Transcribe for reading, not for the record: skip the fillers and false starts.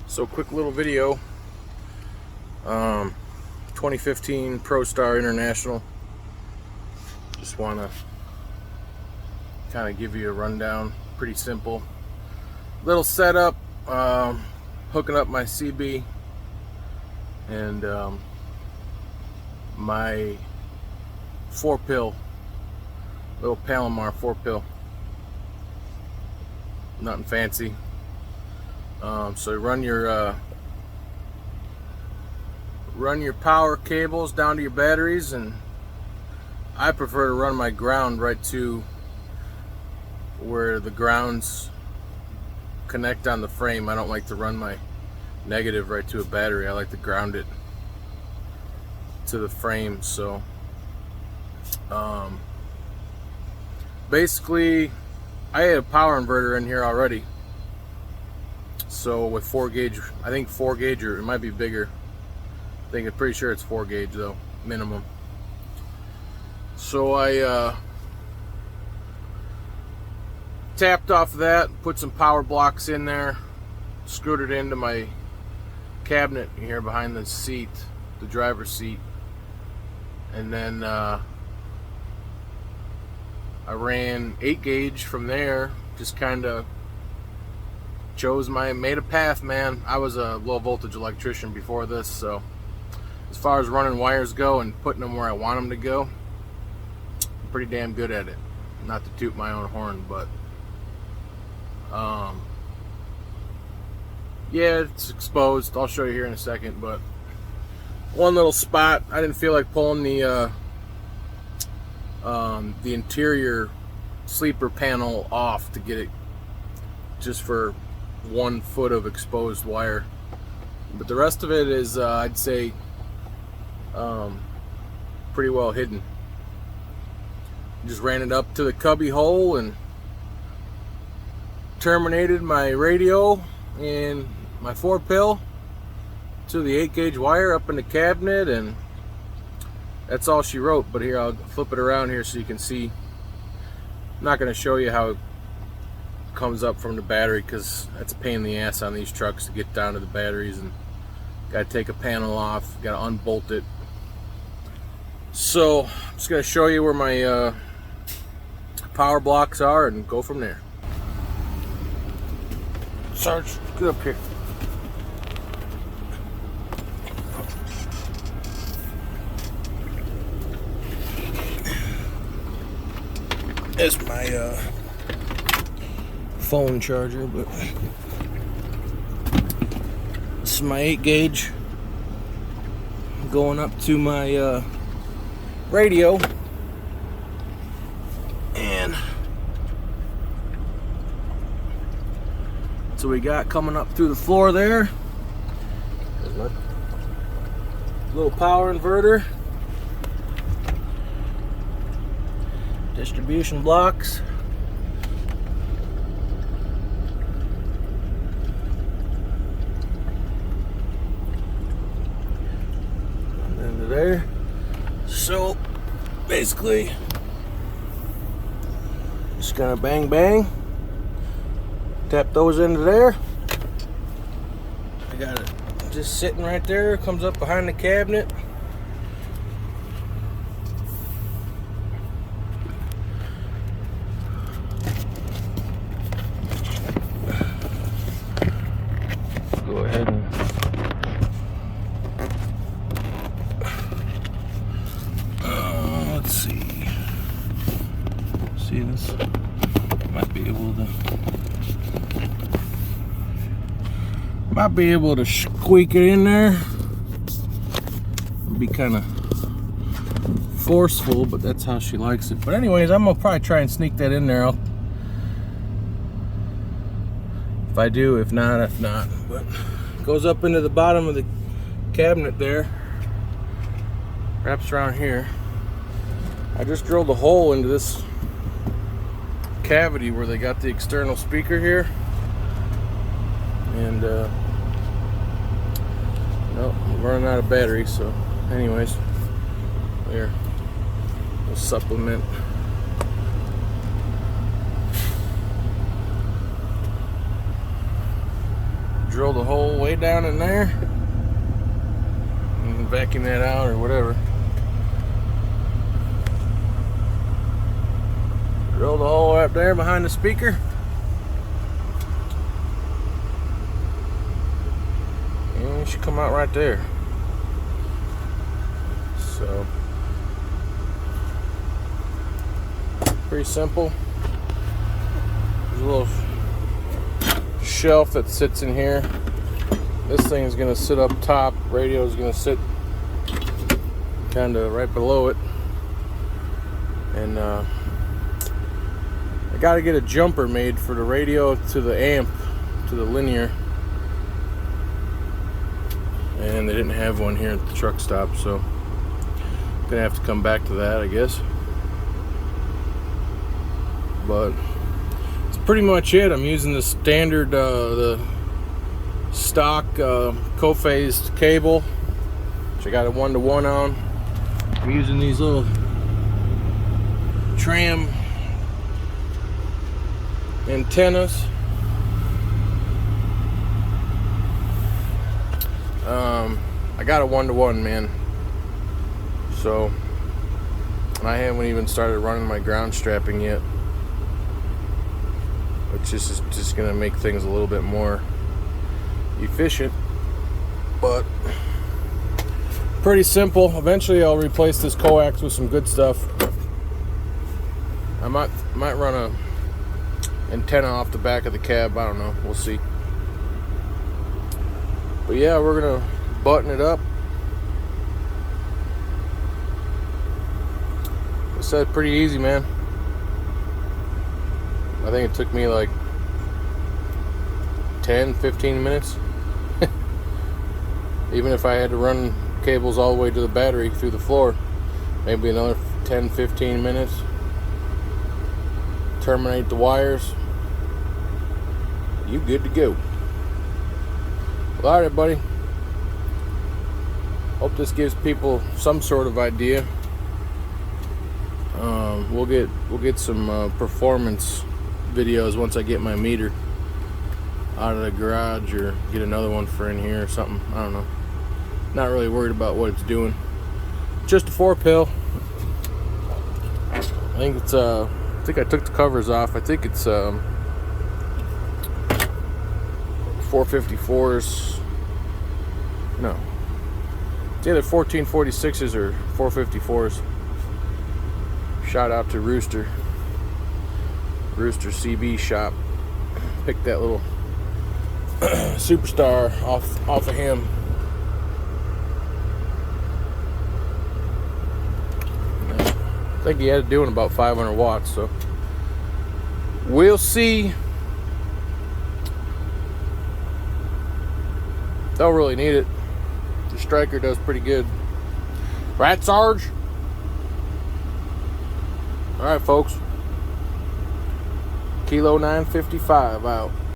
So quick little video. 2015 Prostar International. Just want to kind of give you a rundown. Pretty simple. Little setup. Hooking up my CB and my 4-pill, little Palomar 4-pill. Nothing fancy. So you run your power cables down to your batteries, and I prefer to run my ground right to where the grounds connect on the frame. I don't like to run my negative right to a battery. I like to ground it to the frame. So basically I had a power inverter in here already, so with 4 gauge, I think 4 gauge, or it might be bigger. I'm pretty sure it's 4 gauge though, minimum. So I tapped off that, put some power blocks in there, screwed it into my cabinet here behind the seat, the driver's seat, and then I ran 8 gauge from there. Just kind of made a path, man. I was a low voltage electrician before this, so as far as running wires go and putting them where I want them to go, I'm pretty damn good at it. Not to toot my own horn, but yeah, it's exposed. I'll show you here in a second, but one little spot, I didn't feel like pulling the interior sleeper panel off to get it just for 1 foot of exposed wire, but the rest of it is I'd say pretty well hidden. Just ran it up to the cubby hole and terminated my radio and my 4-pill to the 8 gauge wire up in the cabinet, and that's all she wrote. But here, I'll flip it around here so you can see. I'm not going to show you how it comes up from the battery, because that's a pain in the ass on these trucks to get down to the batteries, and got to take a panel off, got to unbolt it. So I'm just going to show you where my power blocks are and go from there. Sarge, get up here. That's my phone charger, but this is my 8 gauge going up to my radio, and so we got coming up through the floor there. There's my little power inverter, distribution blocks, and into there. So basically just gonna bang bang, tap those into there. I got it just sitting right there, comes up behind the cabinet. Go ahead and let's see this. Might be able to squeak it in there. It'll be kind of forceful, but that's how she likes it. But anyways, I'm gonna probably try and sneak that in there. If I do, if not. But it goes up into the bottom of the cabinet there, wraps around here. I just drilled a hole into this cavity where they got the external speaker here, and nope, I'm running out of battery. So anyways, here, we'll supplement. drill the hole way down in there and vacuum that out or whatever. Drill the hole up there behind the speaker. And it should come out right there. So, pretty simple. There's a little shelf that sits in here. This thing is going to sit up top. Radio is going to sit kind of right below it. And I got to get a jumper made for the radio to the amp, to the linear. And they didn't have one here at the truck stop, so I'm going to have to come back to that, I guess. But that's pretty much it. I'm using the standard, the stock co-phased cable, which I got a 1-to-1 on. I'm using these little tram antennas. I got a 1-to-1, man. So I haven't even started running my ground strapping yet, which is just gonna make things a little bit more efficient, but pretty simple. Eventually I'll replace this coax with some good stuff. I might run a antenna off the back of the cab. I don't know, we'll see. But yeah, we're gonna button it up. I said pretty easy, man. I think it took me like 10-15 minutes. Even if I had to run cables all the way to the battery through the floor, maybe another 10-15 minutes. Terminate the wires. You good to go. Well, all right, buddy. Hope this gives people some sort of idea. We'll get some performance videos once I get my meter out of the garage, or get another one for in here or something. I don't know. Not really worried about what it's doing. Just a 4-pill. I think it's I think I took the covers off. I think it's 454s. No, it's either 1446s or 454s. Shout out to Rooster CB shop. Picked that little Superstar off of him. I think he had it doing about 500 watts, so we'll see. Don't really need it. The Striker does pretty good. Right, Sarge? All right, folks. Kilo 955 out.